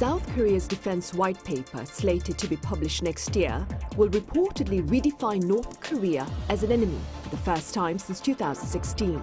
South Korea's defense white paper, slated to be published next year, will reportedly redefine North Korea as an enemy for the first time since 2016.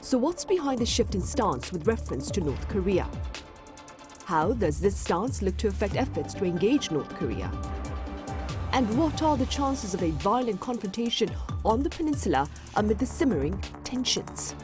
So what's behind the shift in stance with reference to North Korea? How does this stance look to affect efforts to engage North Korea? And what are the chances of a violent confrontation on the peninsula amid the simmering tensions?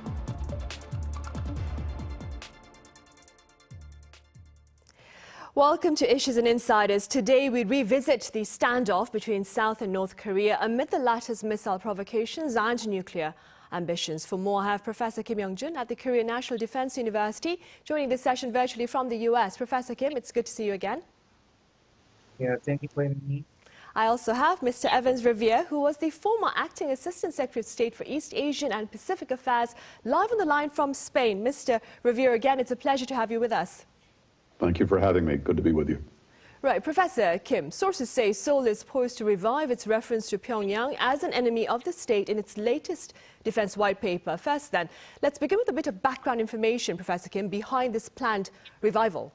Welcome to Issues and Insiders. Today we revisit the standoff between South and North Korea amid the latter's missile provocations and nuclear ambitions. For more, I have Professor Kim Young-jun at the Korea National Defense University joining this session virtually from the US. Professor Kim, it's good to see you again. Yeah, thank you for having me. I also have Mister Evans Revere, who was the former Acting Assistant Secretary of State for East Asian and Pacific Affairs, live on the line from Spain. Mr. Revere, again, it's a pleasure to have you with us. Thank you for having me. Good to be with you. Right, Professor Kim, sources say Seoul is poised to revive its reference to Pyongyang as an enemy of the state in its latest defense white paper. First then, let's begin with a bit of background information, Professor Kim, behind this planned revival.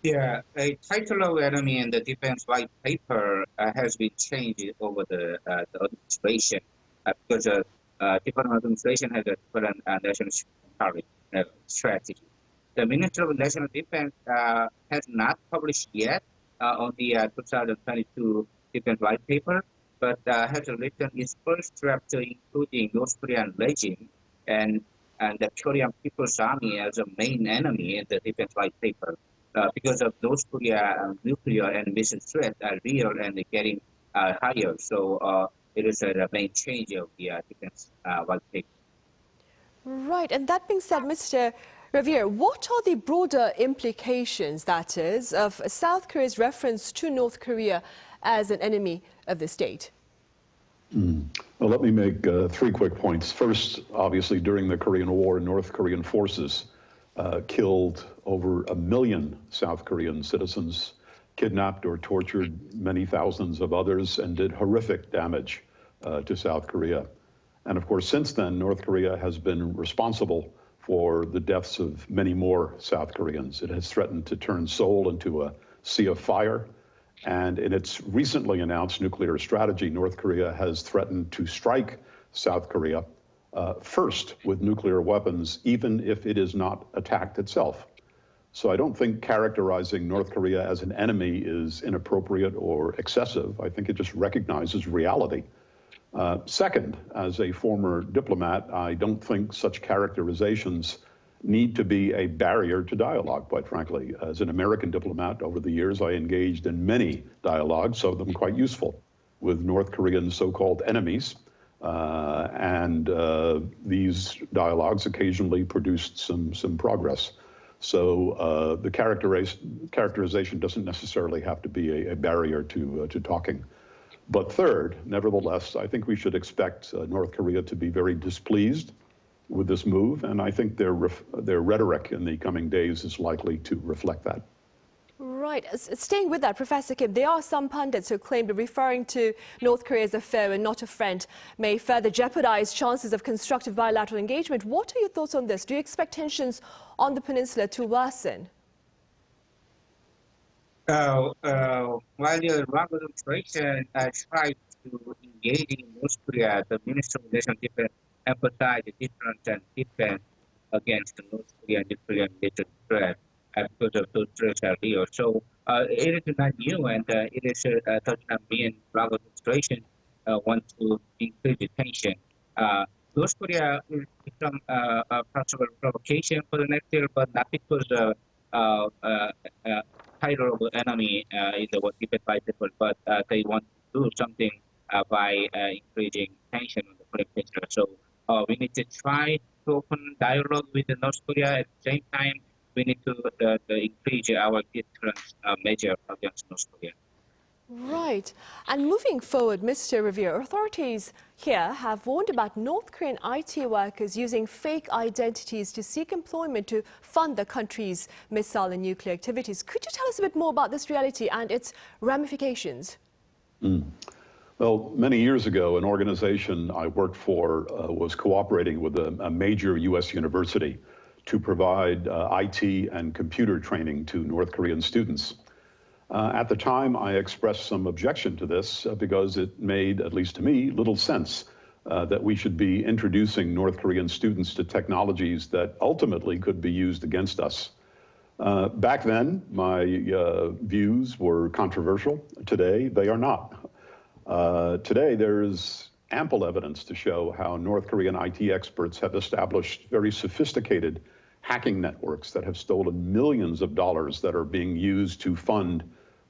Yeah, a title of enemy in the defense white paper has been changed over the administration because different administration has a different national security strategy. The Minister of National Defense has not published yet on the 2022 defense white paper, but has written its first draft including North Korean regime and the Korean People's Army as a main enemy in the defense white paper. Because of North Korea nuclear and missile threat are real and getting higher. So it is a main change of the defense white paper. Right, and that being said, Mr. Revere, what are the broader implications, that is, of South Korea's reference to North Korea as an enemy of the state? Well, let me make 3 quick points. First, obviously, during the Korean War, North Korean forces killed over 1 million South Korean citizens, kidnapped or tortured many thousands of others, and did horrific damage to South Korea. And of course, since then, North Korea has been responsible for the deaths of many more South Koreans. It has threatened to turn Seoul into a sea of fire. And in its recently announced nuclear strategy, North Korea has threatened to strike South Korea first with nuclear weapons, even if it is not attacked itself. So I don't think characterizing North Korea as an enemy is inappropriate or excessive. I think it just recognizes reality. Second, as a former diplomat, I don't think such characterizations need to be a barrier to dialogue, quite frankly. As an American diplomat over the years, I engaged in many dialogues, some of them quite useful, with North Korean so-called enemies. These dialogues occasionally produced some progress. So the characterization doesn't necessarily have to be a barrier to talking. But third, nevertheless, I think we should expect North Korea to be very displeased with this move, and I think their rhetoric in the coming days is likely to reflect that. Right. Staying with that, Professor Kim, there are some pundits who claim that referring to North Korea as a foe and not a friend may further jeopardize chances of constructive bilateral engagement. What are your thoughts on this? Do you expect tensions on the peninsula to worsen? While the Iran administration tried to engage in North Korea, the Minister of National Defense emphasized deterrence and defense against the North Korean nuclear missile threat because of those threats are real. So it is not new, and it is does not mean Iran administration wants to increase the tension. North Korea will become a possible provocation for the next year, but not because title of enemy in the defense white paper, but they want to do something by increasing tension on the Korean peninsula. So we need to try to open dialogue with the North Korea. At the same time, we need to increase our deterrence measure against North Korea. Right. And moving forward, Mr. Revere, authorities here have warned about North Korean IT workers using fake identities to seek employment to fund the country's missile and nuclear activities. Could you tell us a bit more about this reality and its ramifications? Well, many years ago, an organization I worked for was cooperating with a major U.S. university to provide IT and computer training to North Korean students. At the time, I expressed some objection to this because it made, at least to me, little sense that we should be introducing North Korean students to technologies that ultimately could be used against us. Back then, my views were controversial. Today, they are not. Today, there's ample evidence to show how North Korean IT experts have established very sophisticated hacking networks that have stolen millions of dollars that are being used to fund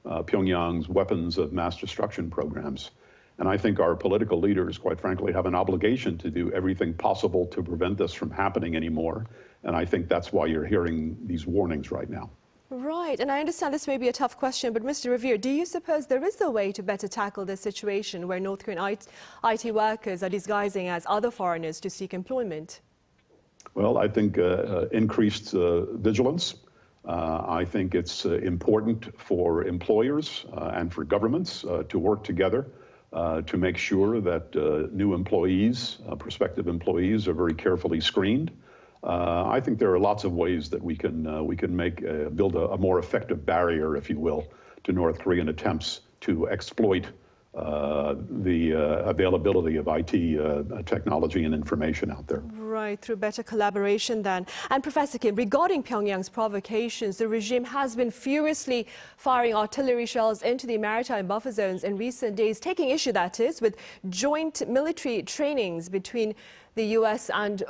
Pyongyang's weapons of mass destruction programs. And I think our political leaders, quite frankly, have an obligation to do everything possible to prevent this from happening anymore. And I think that's why you're hearing these warnings right now. Right, and I understand this may be a tough question, but Mr. Revere, do you suppose there is a way to better tackle this situation where North Korean IT workers are disguising as other foreigners to seek employment? Well, I think increased vigilance. I think it's important for employers and for governments to work together to make sure that new employees, prospective employees, are very carefully screened. I think there are lots of ways that we can build a more effective barrier, if you will, to North Korean attempts to exploit the availability of IT technology and information out there. Right, through better collaboration then. And Professor Kim, regarding Pyongyang's provocations, the regime has been furiously firing artillery shells into the maritime buffer zones in recent days, taking issue, that is, with joint military trainings between the US and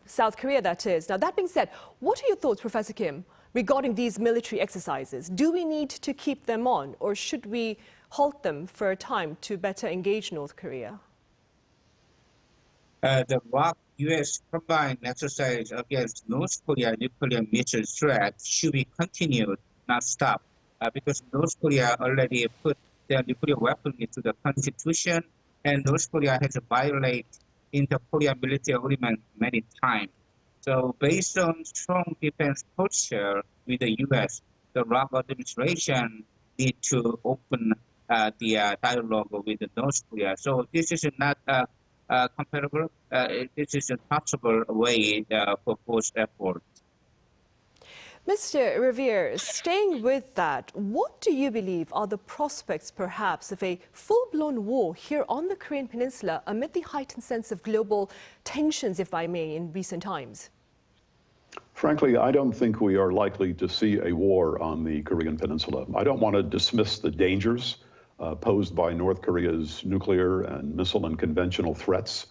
South Korea, that is. Now, that being said, what are your thoughts, Professor Kim, regarding these military exercises? Do we need to keep them on, or should we halt them for a time to better engage North Korea? The ROK-US combined exercise against North Korea nuclear missile threat should be continued, not stopped, because North Korea already put their nuclear weapon into the constitution, and North Korea has violated inter-Korea military agreement many times. So based on strong defense posture with the U.S., the ROK administration need to open the dialogue with the North Korea. So this is not comparable. This is a possible way for both efforts. Mr. Revere, staying with that, what do you believe are the prospects, perhaps, of a full-blown war here on the Korean Peninsula amid the heightened sense of global tensions, if I may, in recent times? Frankly, I don't think we are likely to see a war on the Korean Peninsula. I don't want to dismiss the dangers posed by North Korea's nuclear and missile and conventional threats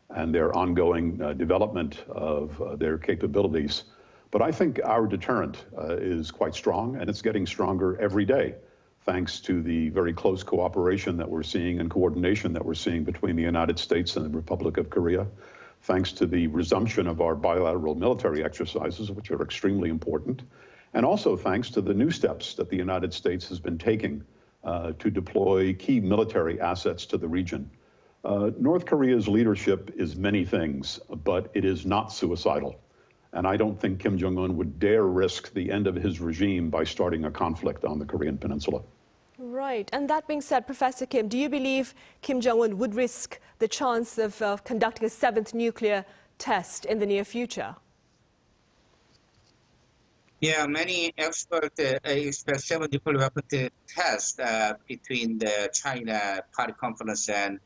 and their ongoing development of their capabilities. But I think our deterrent is quite strong, and it's getting stronger every day, thanks to the very close cooperation that we're seeing and coordination that we're seeing between the United States and the Republic of Korea, thanks to the resumption of our bilateral military exercises, which are extremely important, and also thanks to the new steps that the United States has been taking to deploy key military assets to the region. North Korea's leadership is many things, but it is not suicidal. And I don't think Kim Jong-un would dare risk the end of his regime by starting a conflict on the Korean Peninsula. Right. And that being said, Professor Kim, do you believe Kim Jong-un would risk the chance of conducting a 7th nuclear test in the near future? Yeah, many experts expect 7 nuclear weapon test between the China Party Conference and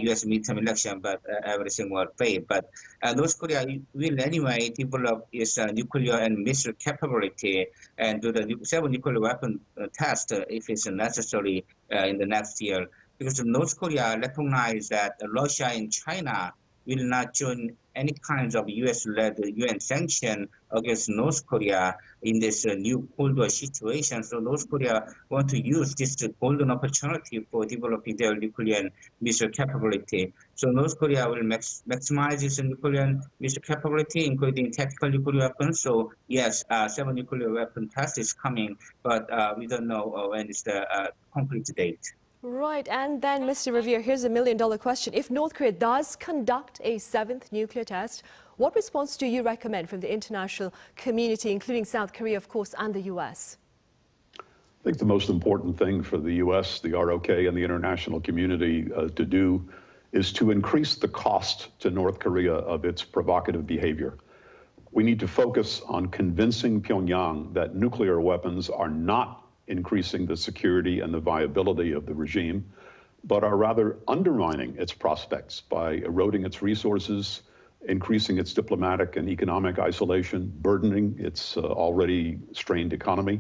U.S. midterm election, but everything will fail. But North Korea will anyway develop its nuclear and missile capability and do the 7 nuclear weapon test if it's necessary in the next year. Because North Korea recognizes that Russia and China will not join any kinds of U.S.-led UN sanction against North Korea in this new Cold War situation. So North Korea want to use this golden opportunity for developing their nuclear and missile capability. So North Korea will maximize its nuclear and missile capability, including tactical nuclear weapons. So yes, 7 nuclear weapon test is coming, but we don't know when is the concrete date. Right, and then, Mr. Revere, here's a million-dollar question. If North Korea does conduct a 7th nuclear test, what response do you recommend from the international community, including South Korea, of course, and the U.S.? I think the most important thing for the U.S., the ROK, and the international community to do is to increase the cost to North Korea of its provocative behavior. We need to focus on convincing Pyongyang that nuclear weapons are not increasing the security and the viability of the regime, but are rather undermining its prospects by eroding its resources, increasing its diplomatic and economic isolation, burdening its already strained economy,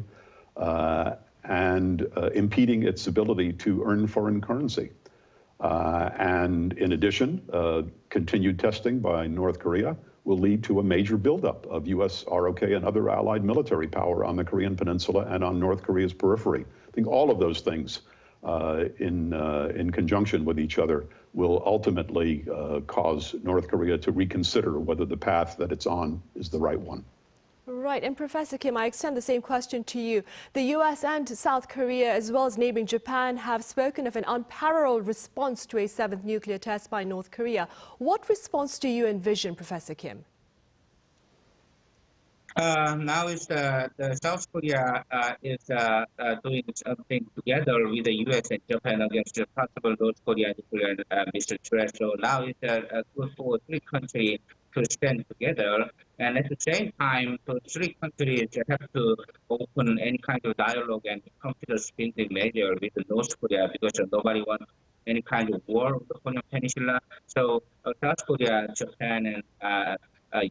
and impeding its ability to earn foreign currency. And in addition, continued testing by North Korea will lead to a major buildup of U.S., ROK, and other allied military power on the Korean Peninsula and on North Korea's periphery. I think all of those things in conjunction with each other will ultimately cause North Korea to reconsider whether the path that it's on is the right one. Right, and Professor Kim, I extend the same question to you. The U.S. and South Korea, as well as neighboring Japan, have spoken of an unparalleled response to a seventh nuclear test by North Korea. What response do you envision, Professor Kim? Now is the South Korea is doing something together with the U.S. and Japan against the possible North Korea nuclear missile threat. So now it's good for three countries to stand together, and at the same time, the three countries have to open any kind of dialogue and come to the spending measure with North Korea, because nobody wants any kind of war on the Korean Peninsula. So South Korea, Japan, and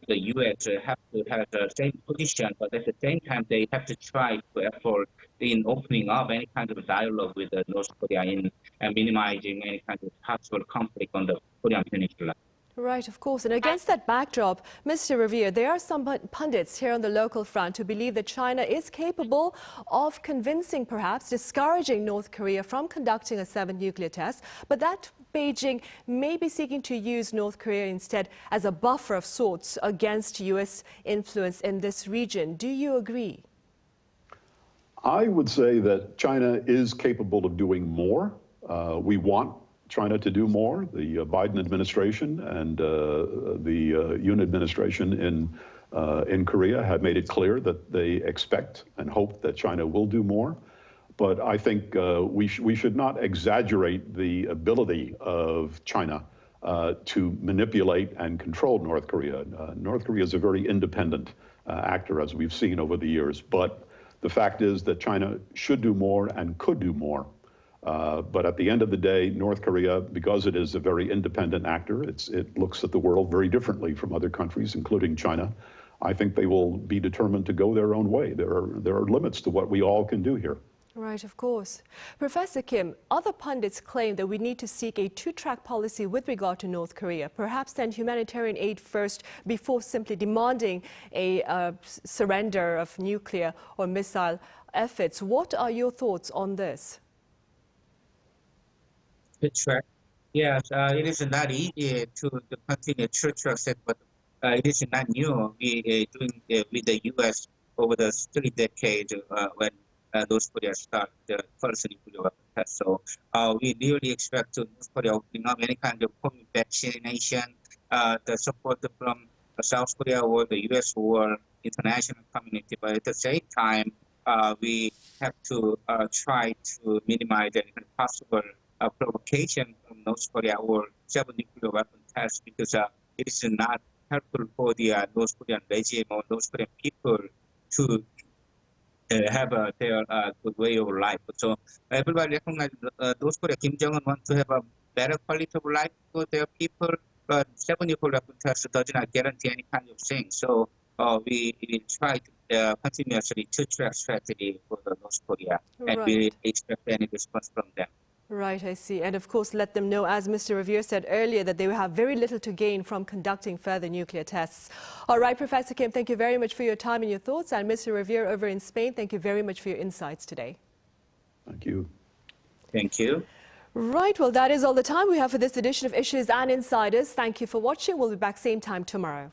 the U.S. have to have the same position, but at the same time, they have to try to effort in opening up any kind of dialogue with North Korea in minimizing any kind of possible conflict on the Korean Peninsula. Right, of course. And against that backdrop, Mr. Revere, there are some pundits here on the local front who believe that China is capable of convincing, perhaps discouraging North Korea from conducting a seventh nuclear test, but that Beijing may be seeking to use North Korea instead as a buffer of sorts against U.S. influence in this region. Do you agree? I would say that China is capable of doing more. We want China to do more. The Biden administration and the Yoon administration in Korea have made it clear that they expect and hope that China will do more. But I think we should not exaggerate the ability of China to manipulate and control North Korea. North Korea is a very independent actor, as we've seen over the years. But the fact is that China should do more and could do more. But at the end of the day, North Korea, because it is a very independent actor, it looks at the world very differently from other countries, including China. I think they will be determined to go their own way. There are limits to what we all can do here. Right, of course. Professor Kim, other pundits claim that we need to seek a two-track policy with regard to North Korea, perhaps send humanitarian aid first before simply demanding a surrender of nuclear or missile efforts. What are your thoughts on this? Two-track. Yes, it is not easy to continue two-track, but it is not new. We doing with the U.S. over the 3 decades when North Korea started the first nuclear weapon test. So we really expect to North Korea opening up any kind of COVID vaccination, the support from South Korea or the U.S. or international community. But at the same time, we have to try to minimize any possible provocation from North Korea or seven nuclear weapon tests, because it is not helpful for the North Korean regime or North Korean people to have their good way of life. So everybody recognizes North Korea, Kim Jong-un wants to have a better quality of life for their people, but seven nuclear weapon tests does not guarantee any kind of thing. So we try to continuously two-track strategy for the North Korea, and we expect any response from them. Right, I see. And of course, let them know, as Mr. Revere said earlier, that they will have very little to gain from conducting further nuclear tests. All right, Professor Kim, thank you very much for your time and your thoughts. And Mr. Revere over in Spain, thank you very much for your insights today. Thank you. Thank you. Right, well, that is all the time we have for this edition of Issues and Insiders. Thank you for watching. We'll be back same time tomorrow.